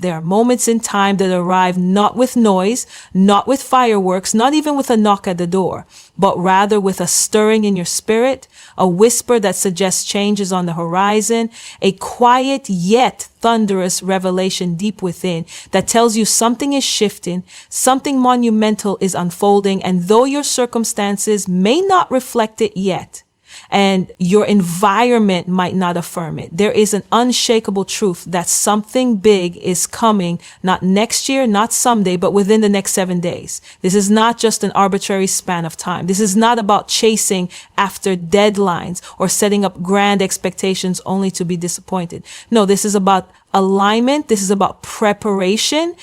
There are moments in time that arrive not with noise, not with fireworks, not even with a knock at the door, but rather with a stirring in your spirit, a whisper that suggests changes on the horizon, a quiet yet thunderous revelation deep within that tells you something is shifting, something monumental is unfolding, and though your circumstances may not reflect it yet, and your environment might not affirm it, there is an unshakable truth that something big is coming, not next year, not someday, but within the next 7 days. This is not just an arbitrary span of time. This is not about chasing after deadlines or setting up grand expectations only to be disappointed. No, this is about alignment. This is about preparation.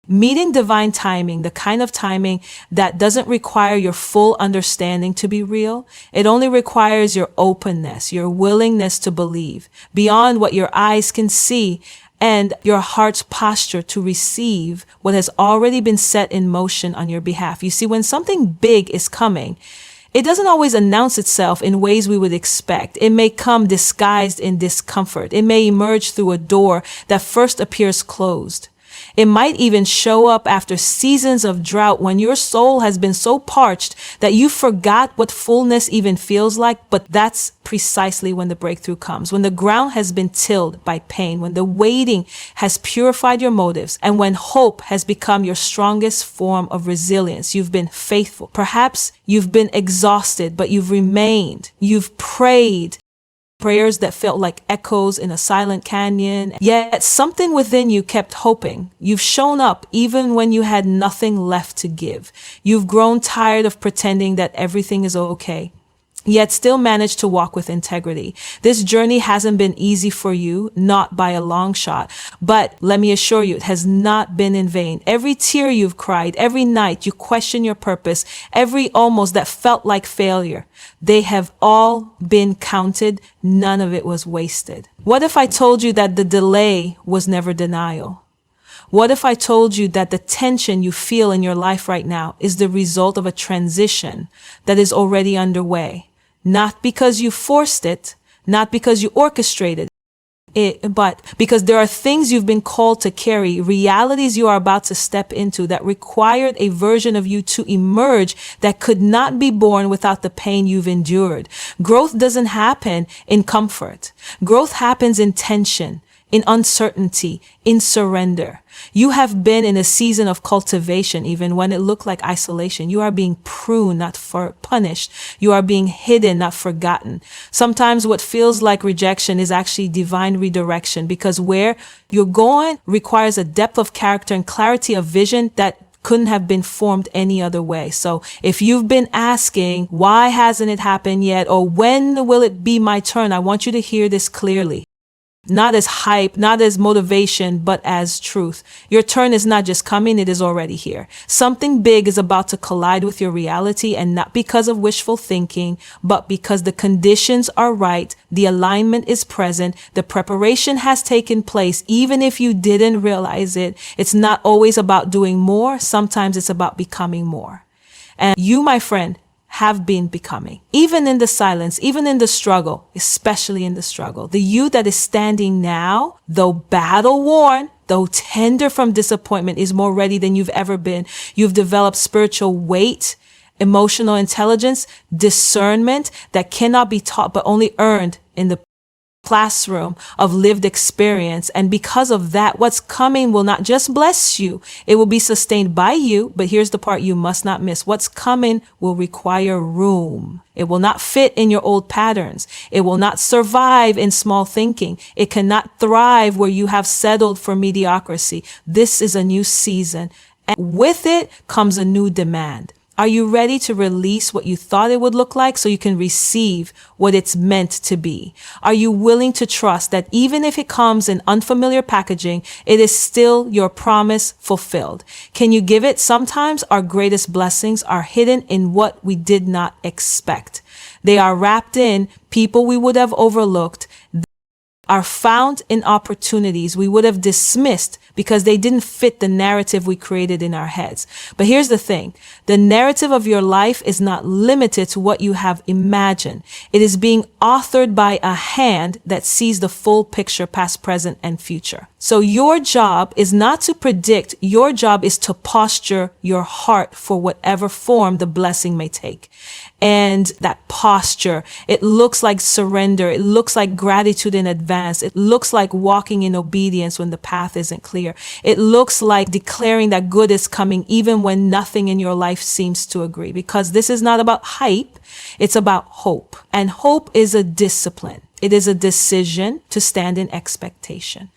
Meeting divine timing, the kind of timing that doesn't require your full understanding to be real. It only requires your openness, your willingness to believe beyond what your eyes can see, and your heart's posture to receive what has already been set in motion on your behalf. You see, when something big is coming, it doesn't always announce itself in ways we would expect. It may come disguised in discomfort. It may emerge through a door that first appears closed. It might even show up after seasons of drought when your soul has been so parched that you forgot what fullness even feels like. But that's precisely when the breakthrough comes, when the ground has been tilled by pain, when the waiting has purified your motives, and when hope has become your strongest form of resilience. You've been faithful. Perhaps you've been exhausted, but you've remained. You've prayed. Prayers that felt like echoes in a silent canyon, yet something within you kept hoping. You've shown up even when you had nothing left to give. You've grown tired of pretending that everything is okay, yet still managed to walk with integrity. This journey hasn't been easy for you, not by a long shot, but let me assure you, it has not been in vain. Every tear you've cried, every night you question your purpose, every almost that felt like failure, they have all been counted. None of it was wasted. What if I told you that the delay was never denial? What if I told you that the tension you feel in your life right now is the result of a transition that is already underway? Not because you forced it, not because you orchestrated it, but because there are things you've been called to carry, realities you are about to step into that required a version of you to emerge that could not be born without the pain you've endured. Growth doesn't happen in comfort. Growth happens in tension, in uncertainty, in surrender. You have been in a season of cultivation, even when it looked like isolation. You are being pruned, not punished. You are being hidden, not forgotten. Sometimes what feels like rejection is actually divine redirection, because where you're going requires a depth of character and clarity of vision that couldn't have been formed any other way. So if you've been asking, why hasn't it happened yet? Or when will it be my turn? I want you to hear this clearly. Not as hype, not as motivation, but as truth. Your turn is not just coming, it is already here. Something big is about to collide with your reality, and not because of wishful thinking, but because the conditions are right, the alignment is present, the preparation has taken place, even if you didn't realize it. It's not always about doing more, sometimes it's about becoming more. And you, my friend, have been becoming. Even in the silence, even in the struggle, especially in the struggle. The you that is standing now, though battle worn, though tender from disappointment, is more ready than you've ever been. You've developed spiritual weight, emotional intelligence, discernment that cannot be taught but only earned in the classroom of lived experience. And because of that, what's coming will not just bless you, it will be sustained by you. But here's the part you must not miss. What's coming will require room. It will not fit in your old patterns. It will not survive in small thinking. It cannot thrive where you have settled for mediocrity. This is a new season, and with it comes a new demand. Are you ready to release what you thought it would look like so you can receive what it's meant to be? Are you willing to trust that even if it comes in unfamiliar packaging, it is still your promise fulfilled? Can you give it? Sometimes our greatest blessings are hidden in what we did not expect. They are wrapped in people we would have overlooked, are found in opportunities we would have dismissed because they didn't fit the narrative we created in our heads. But here's the thing. The narrative of your life is not limited to what you have imagined. It is being authored by a hand that sees the full picture, past, present, and future. So your job is not to predict. Your job is to posture your heart for whatever form the blessing may take. And that posture, it looks like surrender. It looks like gratitude in advance. It looks like walking in obedience when the path isn't clear. It looks like declaring that good is coming even when nothing in your life seems to agree. Because this is not about hype. It's about hope. And hope is a discipline. It is a decision to stand in expectation.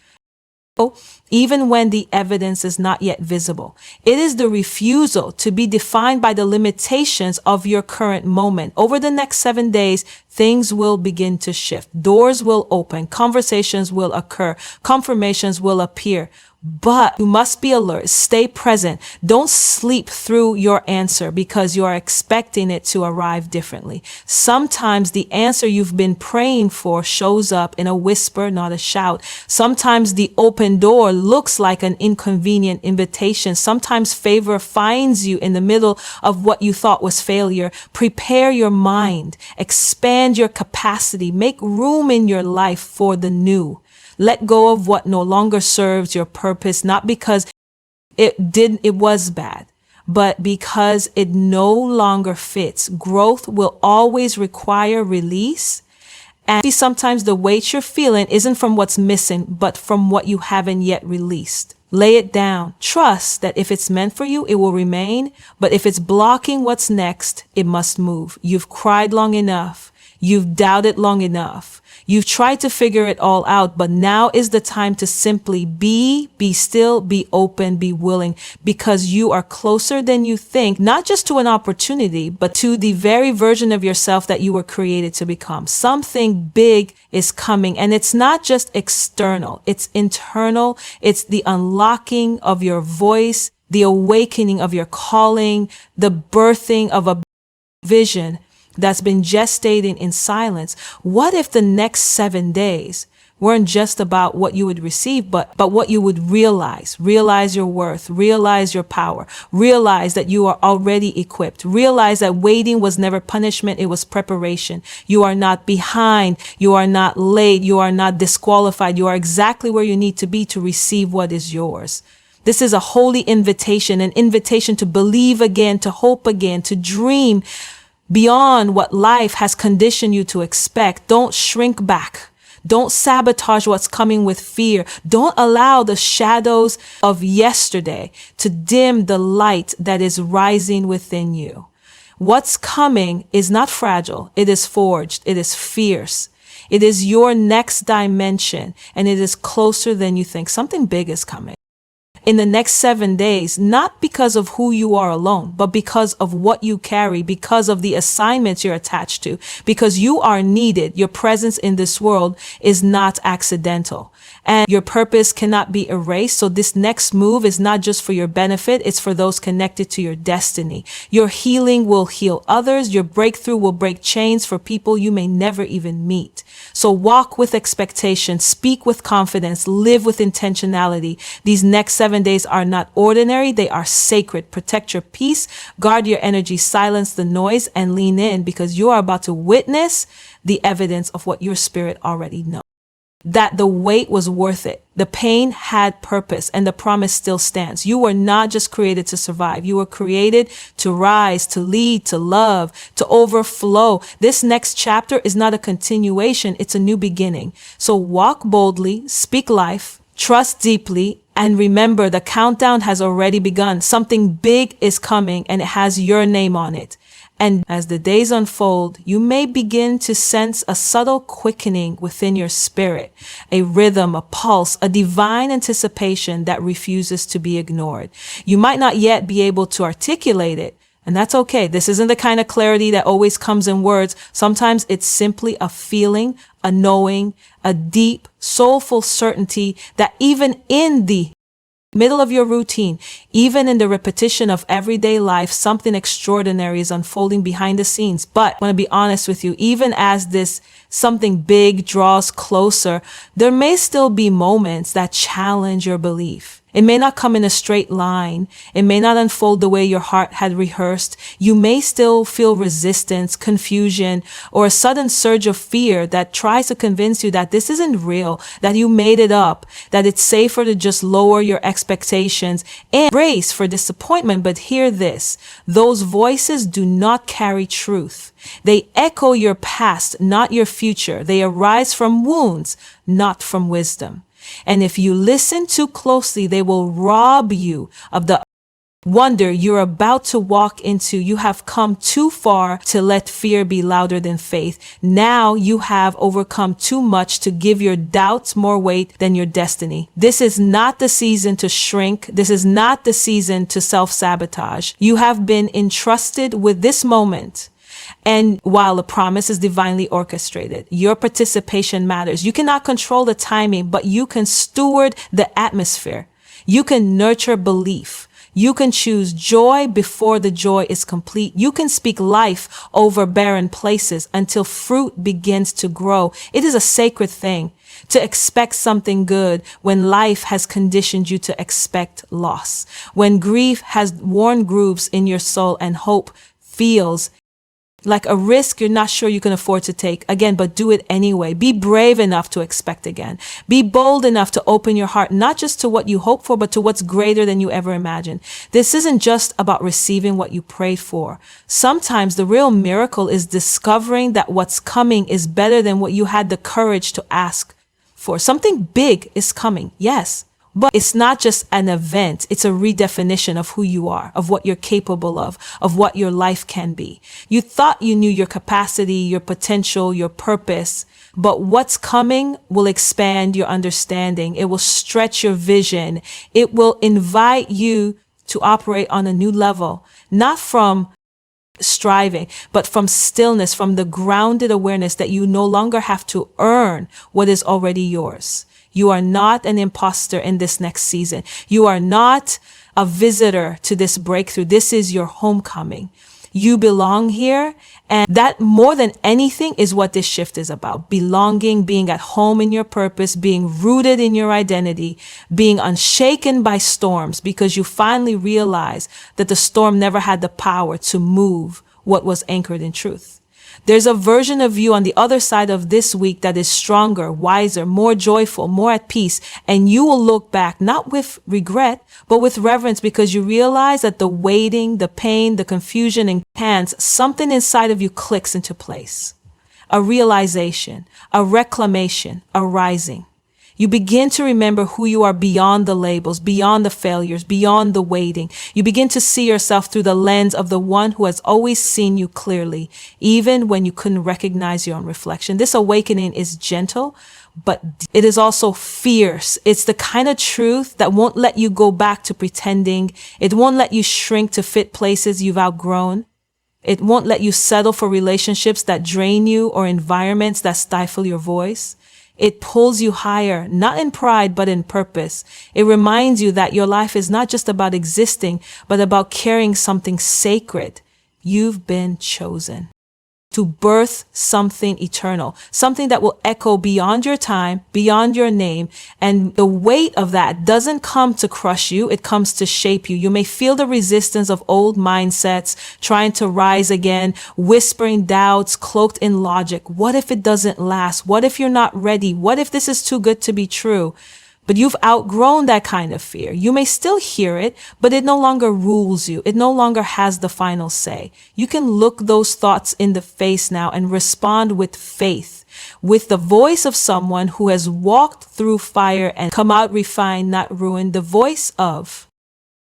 Even when the evidence is not yet visible. It is the refusal to be defined by the limitations of your current moment. Over the next 7 days, things will begin to shift. Doors will open. Conversations will occur. Confirmations will appear. But you must be alert. Stay present. Don't sleep through your answer because you are expecting it to arrive differently. Sometimes the answer you've been praying for shows up in a whisper, not a shout. Sometimes the open door looks like an inconvenient invitation. Sometimes favor finds you in the middle of what you thought was failure. Prepare your mind. Expand your capacity. Make room in your life for the new. Let go of what no longer serves your purpose, not because it was bad, but because it no longer fits. Growth will always require release. And sometimes the weight you're feeling isn't from what's missing, but from what you haven't yet released. Lay it down. Trust that if it's meant for you, it will remain. But if it's blocking what's next, it must move. You've cried long enough. You've doubted long enough. You've tried to figure it all out, but now is the time to simply be still, be open, be willing, because you are closer than you think, not just to an opportunity, but to the very version of yourself that you were created to become. Something big is coming, and it's not just external, it's internal. It's the unlocking of your voice, the awakening of your calling, the birthing of a vision that's been gestating in silence. What if the next 7 days weren't just about what you would receive, but what you would realize your worth, realize your power, realize that you are already equipped, realize that waiting was never punishment, it was preparation. You are not behind, you are not late, you are not disqualified, you are exactly where you need to be to receive what is yours. This is a holy invitation, an invitation to believe again, to hope again, to dream beyond what life has conditioned you to expect. Don't shrink back. Don't sabotage what's coming with fear. Don't allow the shadows of yesterday to dim the light that is rising within you. What's coming is not fragile. It is forged. It is fierce. It is your next dimension, and it is closer than you think. Something big is coming in the next 7 days, not because of who you are alone, but because of what you carry, because of the assignments you're attached to, because you are needed. Your presence in this world is not accidental, and your purpose cannot be erased. So this next move is not just for your benefit, it's for those connected to your destiny. Your healing will heal others. Your breakthrough will break chains for people you may never even meet. So walk with expectation, speak with confidence, live with intentionality. These next 7 days are not ordinary. They are sacred. Protect your peace, guard your energy, silence the noise, and lean in, because you are about to witness the evidence of what your spirit already knows. That the wait was worth it. The pain had purpose, and the promise still stands. You were not just created to survive. You were created to rise, to lead, to love, to overflow. This next chapter is not a continuation. It's a new beginning. So walk boldly, speak life, trust deeply, and remember the countdown has already begun. Something big is coming, and it has your name on it. And as the days unfold, you may begin to sense a subtle quickening within your spirit, a rhythm, a pulse, a divine anticipation that refuses to be ignored. You might not yet be able to articulate it, and that's okay. This isn't the kind of clarity that always comes in words. Sometimes it's simply a feeling, a knowing, a deep, soulful certainty that even in the Middle of your routine, even in the repetition of everyday life, something extraordinary is unfolding behind the scenes. But I want to be honest with you, even as this something big draws closer, there may still be moments that challenge your belief. It may not come in a straight line. It may not unfold the way your heart had rehearsed. You may still feel resistance, confusion, or a sudden surge of fear that tries to convince you that this isn't real, that you made it up, that it's safer to just lower your expectations and brace for disappointment. But hear this, those voices do not carry truth. They echo your past, not your future. They arise from wounds, not from wisdom. And if you listen too closely, they will rob you of the wonder you're about to walk into. You have come too far to let fear be louder than faith. Now you have overcome too much to give your doubts more weight than your destiny. This is not the season to shrink. This is not the season to self-sabotage. You have been entrusted with this moment. And while the promise is divinely orchestrated, your participation matters. You cannot control the timing, but you can steward the atmosphere. You can nurture belief. You can choose joy before the joy is complete. You can speak life over barren places until fruit begins to grow. It is a sacred thing to expect something good when life has conditioned you to expect loss. When grief has worn grooves in your soul and hope feels like a risk you're not sure you can afford to take. Again, but do it anyway. Be brave enough to expect again. Be bold enough to open your heart, not just to what you hope for, but to what's greater than you ever imagined. This isn't just about receiving what you prayed for. Sometimes the real miracle is discovering that what's coming is better than what you had the courage to ask for. Something big is coming, yes. But it's not just an event. It's a redefinition of who you are, of what you're capable of what your life can be. You thought you knew your capacity, your potential, your purpose, but what's coming will expand your understanding. It will stretch your vision. It will invite you to operate on a new level, not from striving, but from stillness, from the grounded awareness that you no longer have to earn what is already yours. You are not an imposter in this next season. You are not a visitor to this breakthrough. This is your homecoming. You belong here. And that more than anything is what this shift is about. Belonging, being at home in your purpose, being rooted in your identity, being unshaken by storms because you finally realize that the storm never had the power to move what was anchored in truth. There's a version of you on the other side of this week that is stronger, wiser, more joyful, more at peace. And you will look back, not with regret, but with reverence because you realize that the waiting, the pain, the confusion and hands, something inside of you clicks into place. A realization, a reclamation, a rising. You begin to remember who you are beyond the labels, beyond the failures, beyond the waiting. You begin to see yourself through the lens of the one who has always seen you clearly, even when you couldn't recognize your own reflection. This awakening is gentle, but it is also fierce. It's the kind of truth that won't let you go back to pretending. It won't let you shrink to fit places you've outgrown. It won't let you settle for relationships that drain you or environments that stifle your voice. It pulls you higher, not in pride, but in purpose. It reminds you that your life is not just about existing, but about carrying something sacred. You've been chosen to birth something eternal, something that will echo beyond your time, beyond your name. And the weight of that doesn't come to crush you. It comes to shape you. You may feel the resistance of old mindsets trying to rise again, whispering doubts, cloaked in logic. What if it doesn't last? What if you're not ready? What if this is too good to be true? But you've outgrown that kind of fear. You may still hear it, but it no longer rules you. It no longer has the final say. You can look those thoughts in the face now and respond with faith, with the voice of someone who has walked through fire and come out refined, not ruined, the voice of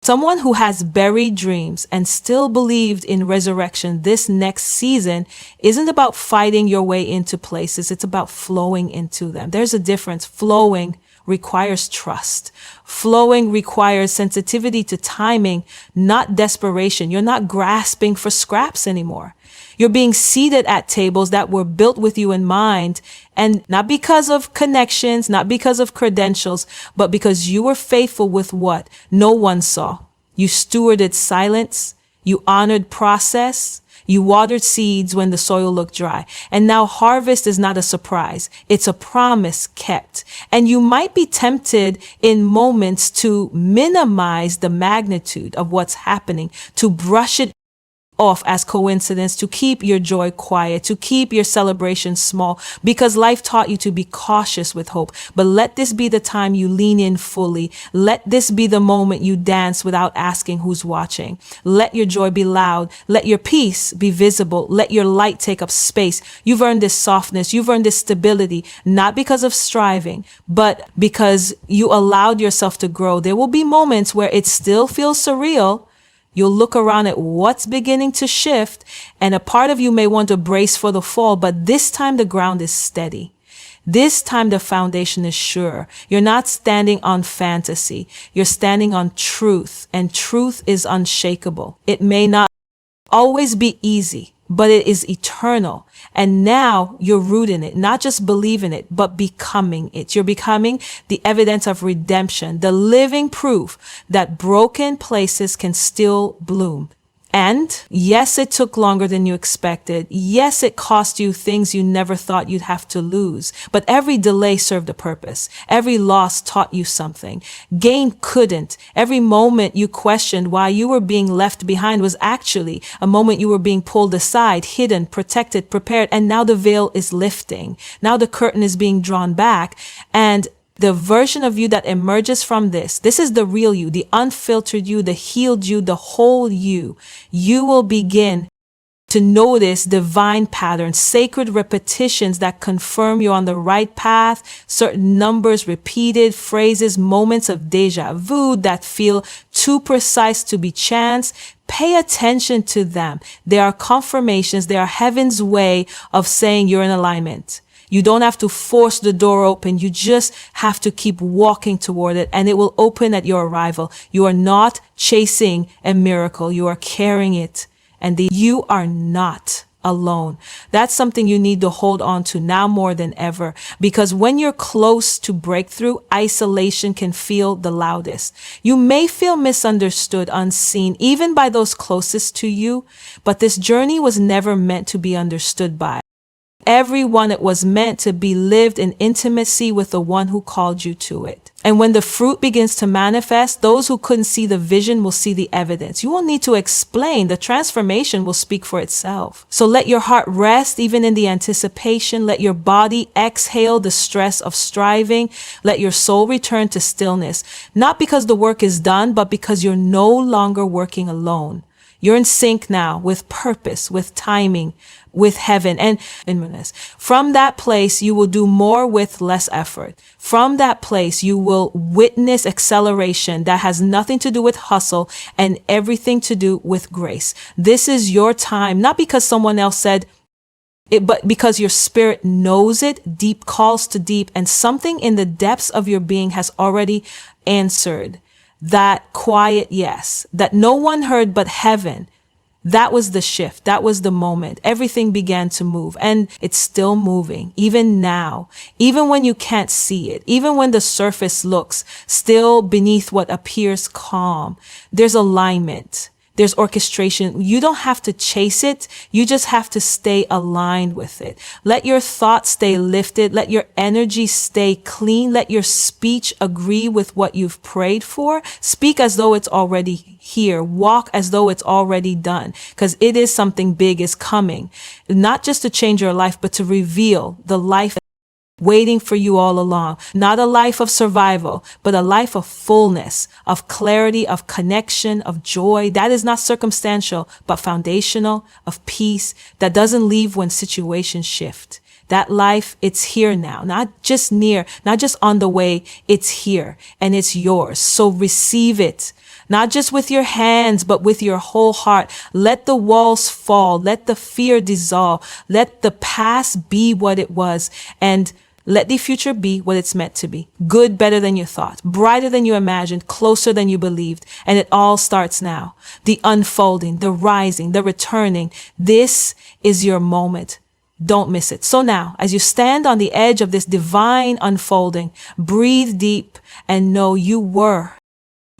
someone who has buried dreams and still believed in resurrection. This next season isn't about fighting your way into places. It's about flowing into them. There's a difference. Flowing requires trust. Flowing requires sensitivity to timing, not desperation. You're not grasping for scraps anymore. You're being seated at tables that were built with you in mind, and not because of connections, not because of credentials, but because you were faithful with what no one saw. You stewarded silence. You honored process. You watered seeds when the soil looked dry. And now harvest is not a surprise. It's a promise kept. And you might be tempted in moments to minimize the magnitude of what's happening, to brush it off as coincidence, to keep your joy quiet, to keep your celebration small, because life taught you to be cautious with hope. But let this be the time you lean in fully. Let this be the moment you dance without asking who's watching. Let your joy be loud. Let your peace be visible. Let your light take up space. You've earned this softness. You've earned this stability, not because of striving, but because you allowed yourself to grow. There will be moments where it still feels surreal. You'll look around at what's beginning to shift, and a part of you may want to brace for the fall, but this time the ground is steady. This time the foundation is sure. You're not standing on fantasy. You're standing on truth, and truth is unshakable. It may not always be easy, but it is eternal. And now you're rooted in it, not just believing it, but becoming it. You're becoming the evidence of redemption, the living proof that broken places can still bloom. And yes, it took longer than you expected. Yes, it cost you things you never thought you'd have to lose. But every delay served a purpose. Every loss taught you something. Gain couldn't. Every moment you questioned why you were being left behind was actually a moment you were being pulled aside, hidden, protected, prepared. And now the veil is lifting. Now the curtain is being drawn back. And the version of you that emerges from this is the real you, the unfiltered you, the healed you, the whole you. You will begin to notice divine patterns, sacred repetitions that confirm you're on the right path, certain numbers, repeated phrases, moments of deja vu that feel too precise to be chance. Pay attention to them. They are confirmations. They are heaven's way of saying you're in alignment. You don't have to force the door open. You just have to keep walking toward it, and it will open at your arrival. You are not chasing a miracle. You are carrying it, and you are not alone. That's something you need to hold on to now more than ever, because when you're close to breakthrough, isolation can feel the loudest. You may feel misunderstood, unseen, even by those closest to you, but this journey was never meant to be understood by everyone. It was meant to be lived in intimacy with the one who called you to it. And when the fruit begins to manifest, those who couldn't see the vision will see the evidence. You won't need to explain. The transformation will speak for itself. So let your heart rest even in the anticipation. Let your body exhale the stress of striving. Let your soul return to stillness, not because the work is done, but because you're no longer working alone. You're in sync now with purpose, with timing, with heaven. And from that place, you will do more with less effort. From that place, you will witness acceleration that has nothing to do with hustle and everything to do with grace. This is your time, not because someone else said it, but because your spirit knows it. Deep calls to deep, and something in the depths of your being has already answered that quiet yes, that no one heard but heaven. That was the shift. That was the moment. Everything began to move, and it's still moving even now, even when you can't see it, even when the surface looks still beneath what appears calm. There's alignment. There's orchestration. You don't have to chase it. You just have to stay aligned with it. Let your thoughts stay lifted. Let your energy stay clean. Let your speech agree with what you've prayed for. Speak as though it's already here. Walk as though it's already done, because it is something big is coming, not just to change your life, but to reveal the life waiting for you all along. Not a life of survival, but a life of fullness, of clarity, of connection, of joy. That is not circumstantial, but foundational, of peace that doesn't leave when situations shift. That life, it's here now, not just near, not just on the way. It's here and it's yours. So receive it. Not just with your hands, but with your whole heart. Let the walls fall. Let the fear dissolve. Let the past be what it was. And Let the future be what it's meant to be. Good, better than you thought, brighter than you imagined, closer than you believed. And it all starts now. The unfolding, the rising, the returning. This is your moment. Don't miss it. So now, as you stand on the edge of this divine unfolding, breathe deep and know you were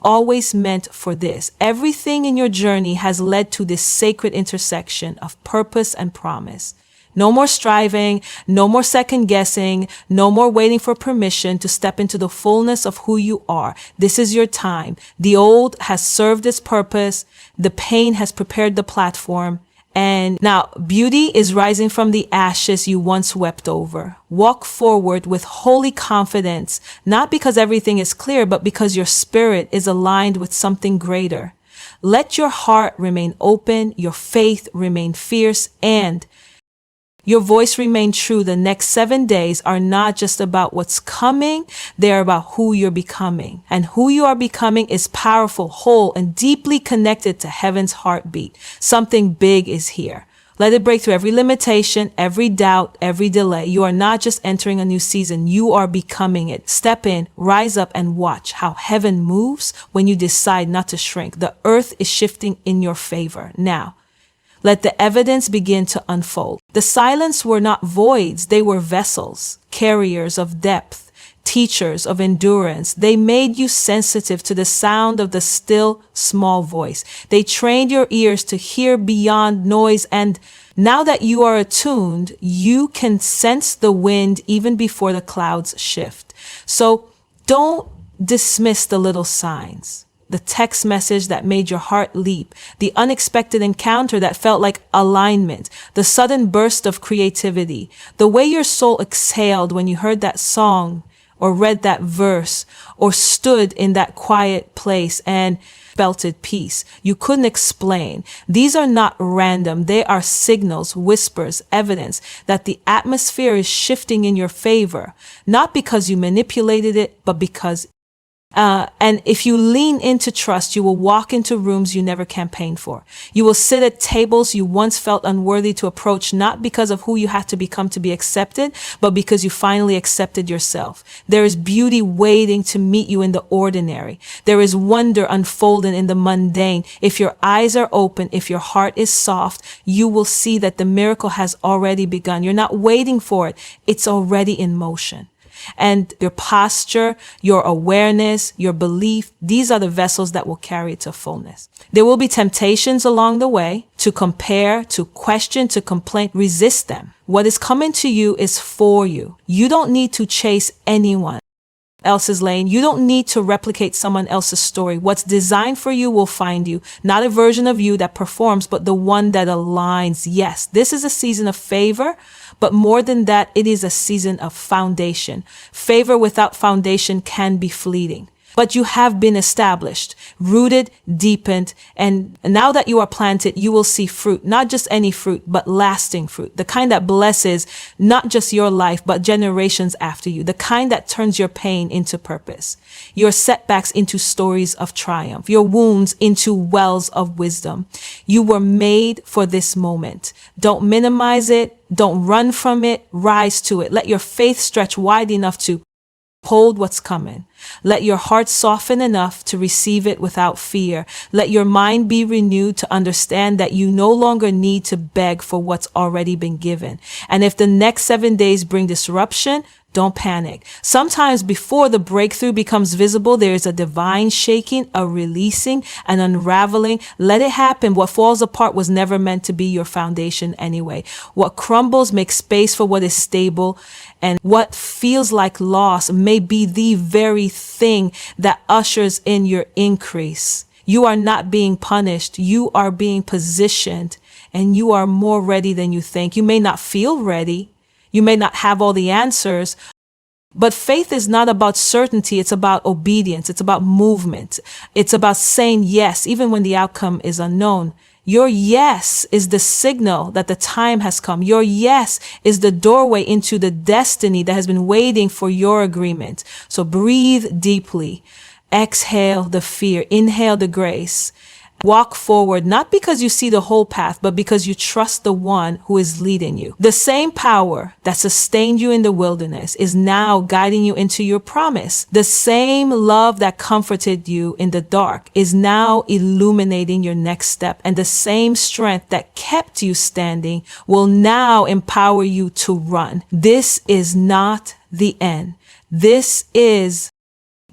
always meant for this. Everything in your journey has led to this sacred intersection of purpose and promise. No more striving, no more second guessing, no more waiting for permission to step into the fullness of who you are. This is your time. The old has served its purpose. The pain has prepared the platform. And now beauty is rising from the ashes you once wept over. Walk forward with holy confidence, not because everything is clear, but because your spirit is aligned with something greater. Let your heart remain open, your faith remain fierce, and your voice remain true. The next 7 days are not just about what's coming, they're about who you're becoming. And who you are becoming is powerful, whole, and deeply connected to heaven's heartbeat. Something big is here. Let it break through every limitation, every doubt, every delay. You are not just entering a new season, you are becoming it. Step in, rise up, and watch how heaven moves when you decide not to shrink. The earth is shifting in your favor. Now, let the evidence begin to unfold. The silence were not voids, they were vessels, carriers of depth, teachers of endurance. They made you sensitive to the sound of the still, small voice. They trained your ears to hear beyond noise, and now that you are attuned, you can sense the wind even before the clouds shift. So don't dismiss the little signs. The text message that made your heart leap, the unexpected encounter that felt like alignment, the sudden burst of creativity, the way your soul exhaled when you heard that song or read that verse or stood in that quiet place and belted peace you couldn't explain. These are not random. They are signals, whispers, evidence that the atmosphere is shifting in your favor, not because you manipulated it, but because and if you lean into trust, you will walk into rooms you never campaigned for. You will sit at tables you once felt unworthy to approach, not because of who you had to become to be accepted, but because you finally accepted yourself. There is beauty waiting to meet you in the ordinary. There is wonder unfolding in the mundane. If your eyes are open, if your heart is soft, you will see that the miracle has already begun. You're not waiting for it. It's already in motion. And your posture, your awareness, your belief, these are the vessels that will carry it to fullness. There will be temptations along the way to compare, to question, to complain. Resist them. What is coming to you is for you. You don't need to chase anyone else's lane. You don't need to replicate someone else's story. What's designed for you will find you. Not a version of you that performs, but the one that aligns. Yes, this is a season of favor, but more than that, it is a season of foundation. Favor without foundation can be fleeting. But you have been established, rooted, deepened, and now that you are planted, you will see fruit, not just any fruit, but lasting fruit, the kind that blesses not just your life, but generations after you, the kind that turns your pain into purpose, your setbacks into stories of triumph, your wounds into wells of wisdom. You were made for this moment. Don't minimize it. Don't run from it. Rise to it. Let your faith stretch wide enough to hold what's coming. Let your heart soften enough to receive it without fear. Let your mind be renewed to understand that you no longer need to beg for what's already been given. And if the next 7 days bring disruption, don't panic. Sometimes before the breakthrough becomes visible, there is a divine shaking, a releasing, an unraveling. Let it happen. What falls apart was never meant to be your foundation anyway. What crumbles makes space for what is stable, and what feels like loss may be the very thing that ushers in your increase. You are not being punished. You are being positioned, and you are more ready than you think. You may not feel ready. You may not have all the answers, but faith is not about certainty. It's about obedience. It's about movement. It's about saying yes, even when the outcome is unknown. Your yes is the signal that the time has come. Your yes is the doorway into the destiny that has been waiting for your agreement. So breathe deeply. Exhale the fear. Inhale the grace. walk forward, not because you see the whole path, but because you trust the one who is leading you. The same power that sustained you in the wilderness is now guiding you into your promise. The same love that comforted you in the dark is now illuminating your next step. And the same strength that kept you standing will now empower you to run. This is not the end. This is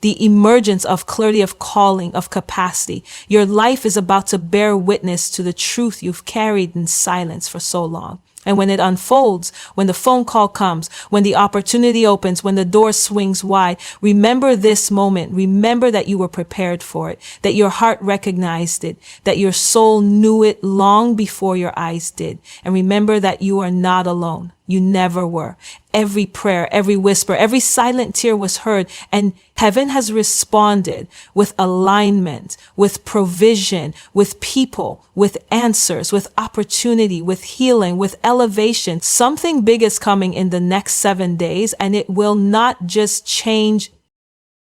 the emergence of clarity, of calling, of capacity. Your life is about to bear witness to the truth you've carried in silence for so long. And when it unfolds, when the phone call comes, when the opportunity opens, when the door swings wide, remember this moment. Remember that you were prepared for it, that your heart recognized it, that your soul knew it long before your eyes did. And remember that you are not alone. You never were. Every prayer, every whisper, every silent tear was heard, and heaven has responded with alignment, with provision, with people, with answers, with opportunity, with healing, with elevation. Something big is coming in the next 7 days, and it will not just change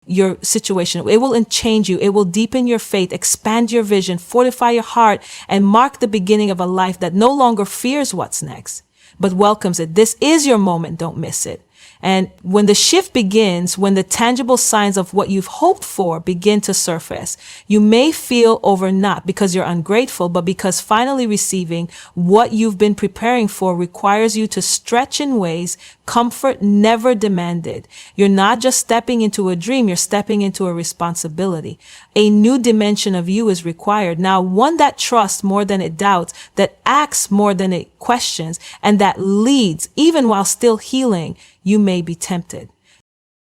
your situation. It will change you. It will deepen your faith, expand your vision, fortify your heart, and mark the beginning of a life that no longer fears what's next, but welcomes it. This is your moment. Don't miss it. And when the shift begins, when the tangible signs of what you've hoped for begin to surface, you may feel over, not because you're ungrateful, but because finally receiving what you've been preparing for requires you to stretch in ways comfort never demanded. You're not just stepping into a dream, you're stepping into a responsibility. A new dimension of you is required. Now, one that trusts more than it doubts, that acts more than it questions, and that leads even while still healing. You may be tempted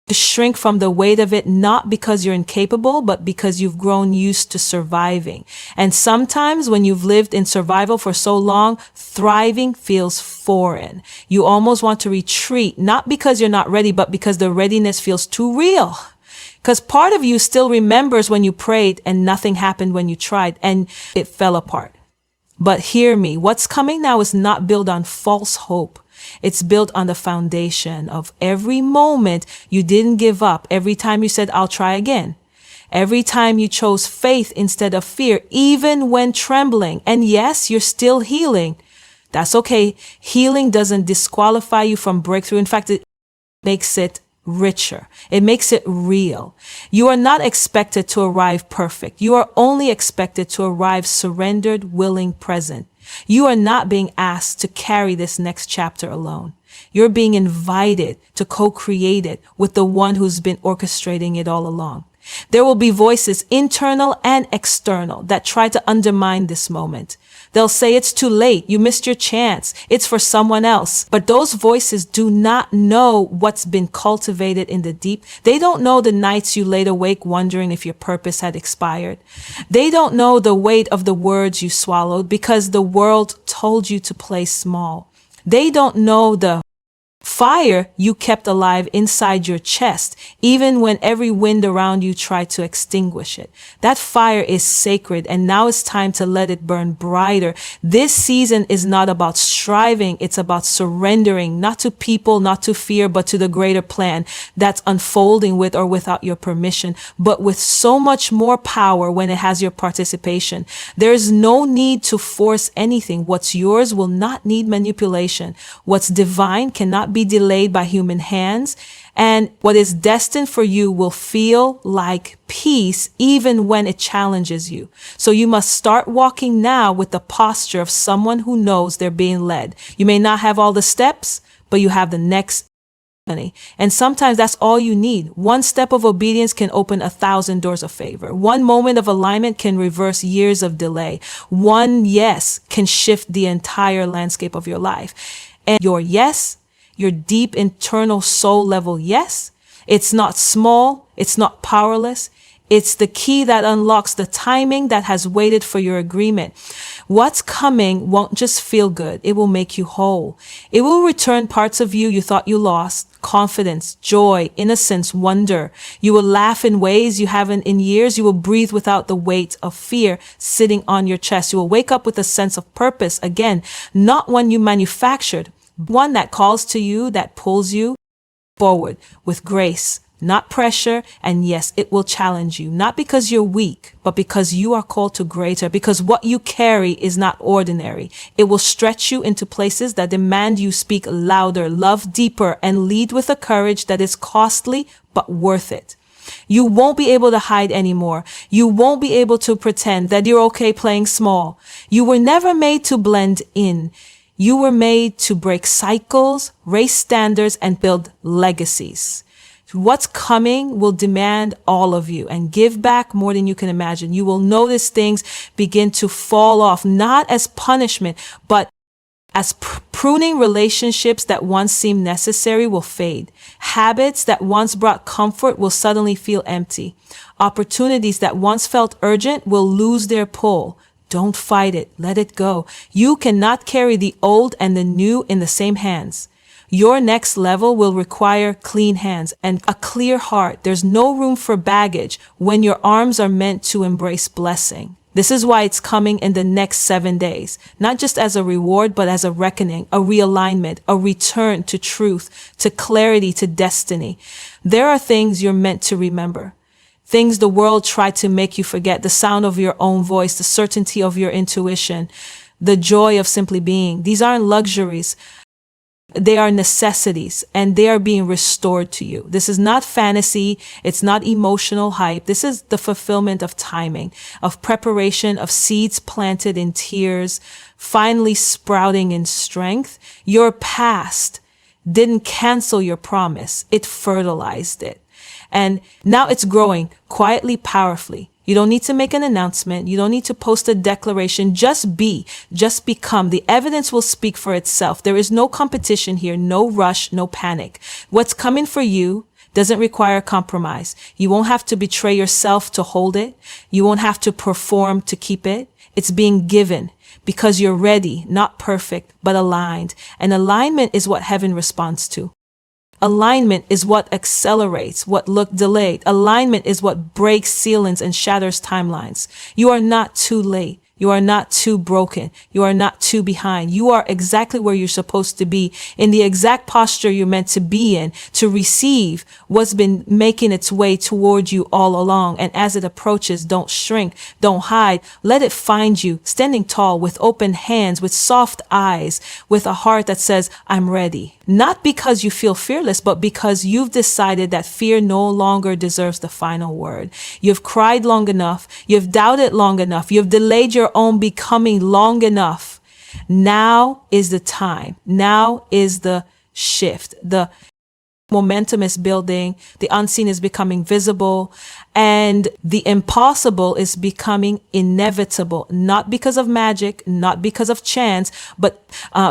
to shrink from the weight of it, not because you're incapable, but because you've grown used to surviving. And sometimes when you've lived in survival for so long, thriving feels foreign. You almost want to retreat, not because you're not ready, but because the readiness feels too real. Because part of you still remembers when you prayed and nothing happened when you tried and it fell apart. But hear me, what's coming now is not built on false hope. It's built on the foundation of every moment you didn't give up, every time you said, I'll try again, every time you chose faith instead of fear, even when trembling. And yes, you're still healing. That's okay. Healing doesn't disqualify you from breakthrough. In fact, it makes it richer. It makes it real. You are not expected to arrive perfect. You are only expected to arrive surrendered, willing, present. You are not being asked to carry this next chapter alone. You're being invited to co-create it with the one who's been orchestrating it all along. There will be voices, internal and external, that try to undermine this moment. They'll say it's too late, you missed your chance, it's for someone else. But those voices do not know what's been cultivated in the deep. They don't know the nights you laid awake wondering if your purpose had expired. They don't know the weight of the words you swallowed because the world told you to play small. They don't know the fire you kept alive inside your chest, even when every wind around you tried to extinguish it. That fire is sacred, and now it's time to let it burn brighter. This season is not about striving, it's about surrendering, not to people, not to fear, but to the greater plan that's unfolding with or without your permission, but with so much more power when it has your participation. There's no need to force anything. What's yours will not need manipulation. What's divine cannot be delayed by human hands, and what is destined for you will feel like peace even when it challenges you. So you must start walking now with the posture of someone who knows they're being led. You may not have all the steps, but you have the next. And sometimes that's all you need. One step of obedience can open 1,000 doors of favor. One moment of alignment can reverse years of delay. One yes can shift the entire landscape of your life. And your yes, your deep internal soul level yes, it's not small, it's not powerless. It's the key that unlocks the timing that has waited for your agreement. What's coming won't just feel good. It will make you whole. It will return parts of you thought you lost. Confidence, joy, innocence, wonder. You will laugh in ways you haven't in years. You will breathe without the weight of fear sitting on your chest. You will wake up with a sense of purpose again, not one you manufactured, one that calls to you, that pulls you forward with grace, not pressure, and yes, it will challenge you, not because you're weak, but because you are called to greater, because what you carry is not ordinary. It will stretch you into places that demand you speak louder, love deeper, and lead with a courage that is costly but worth it. You won't be able to hide anymore. You won't be able to pretend that you're okay playing small. You were never made to blend in. You were made to break cycles, raise standards, and build legacies. What's coming will demand all of you and give back more than you can imagine. You will notice things begin to fall off, not as punishment, but as pruning. Relationships that once seemed necessary will fade. Habits that once brought comfort will suddenly feel empty. Opportunities that once felt urgent will lose their pull. Don't fight it. Let it go. You cannot carry the old and the new in the same hands. Your next level will require clean hands and a clear heart. There's no room for baggage when your arms are meant to embrace blessing. This is why it's coming in the next 7 days, not just as a reward, but as a reckoning, a realignment, a return to truth, to clarity, to destiny. There are things you're meant to remember. Things the world tried to make you forget, the sound of your own voice, the certainty of your intuition, the joy of simply being. These aren't luxuries. They are necessities, and they are being restored to you. This is not fantasy. It's not emotional hype. This is the fulfillment of timing, of preparation, of seeds planted in tears, finally sprouting in strength. Your past didn't cancel your promise. It fertilized it. And now it's growing quietly, powerfully. You don't need to make an announcement. You don't need to post a declaration. Just be, just become. The evidence will speak for itself. There is no competition here, no rush, no panic. What's coming for you doesn't require compromise. You won't have to betray yourself to hold it. You won't have to perform to keep it. It's being given because you're ready, not perfect, but aligned. And alignment is what heaven responds to. Alignment is what accelerates what looked delayed. Alignment is what breaks ceilings and shatters timelines. You are not too late. You are not too broken. You are not too behind. You are exactly where you're supposed to be, in the exact posture you're meant to be in, to receive what's been making its way toward you all along. And as it approaches, don't shrink, don't hide. Let it find you standing tall with open hands, with soft eyes, with a heart that says, I'm ready. Not because you feel fearless, but because you've decided that fear no longer deserves the final word. You've cried long enough. You've doubted long enough. You've delayed your own becoming long enough. Now is the time. Now is the shift. The momentum is building. The unseen is becoming visible. And the impossible is becoming inevitable, not because of magic, not because of chance, but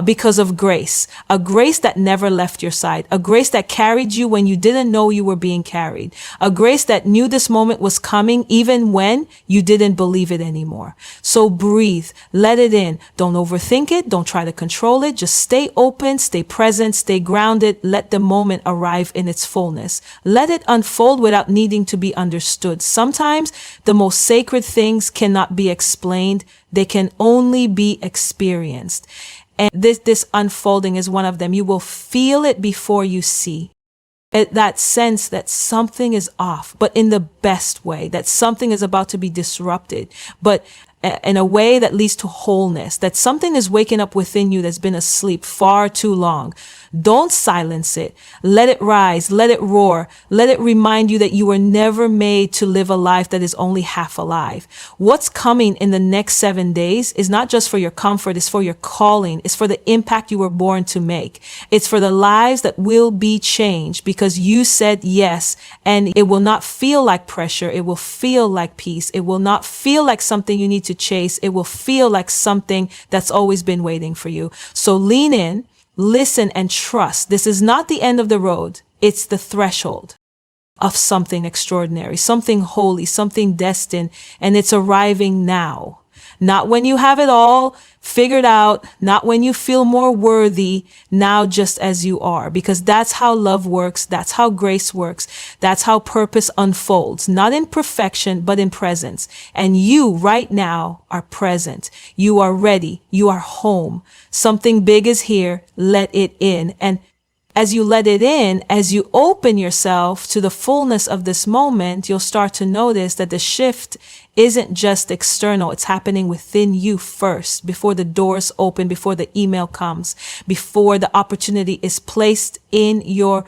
because of grace. A grace that never left your side. A grace that carried you when you didn't know you were being carried. A grace that knew this moment was coming even when you didn't believe it anymore. So breathe, let it in. Don't overthink it. Don't try to control it. Just stay open, stay present, stay grounded. Let the moment arrive in its fullness. Let it unfold without needing to be understood. Sometimes the most sacred things cannot be explained. They can only be experienced. And this unfolding is one of them. You will feel it before you see. That sense that something is off, but in the best way, that something is about to be disrupted, but in a way that leads to wholeness, that something is waking up within you that's been asleep far too long. Don't silence it. Let it rise. Let it roar. Let it remind you that you were never made to live a life that is only half alive. What's coming in the next 7 days is not just for your comfort. It's for your calling. It's for the impact you were born to make. It's for the lives that will be changed because you said yes. And it will not feel like pressure. It will feel like peace. It will not feel like something you need to chase. It will feel like something that's always been waiting for you. So lean in. Listen and trust. This is not the end of the road. It's the threshold of something extraordinary, something holy, something destined, and it's arriving now. Not when you have it all figured out, not when you feel more worthy, now just as you are, because that's how love works. That's how grace works. That's how purpose unfolds, not in perfection, but in presence. And you right now are present. You are ready. You are home. Something big is here. Let it in. And As you let it in, as you open yourself to the fullness of this moment, you'll start to notice that the shift isn't just external. It's happening within you first, before the doors open, before the email comes, before the opportunity is placed in your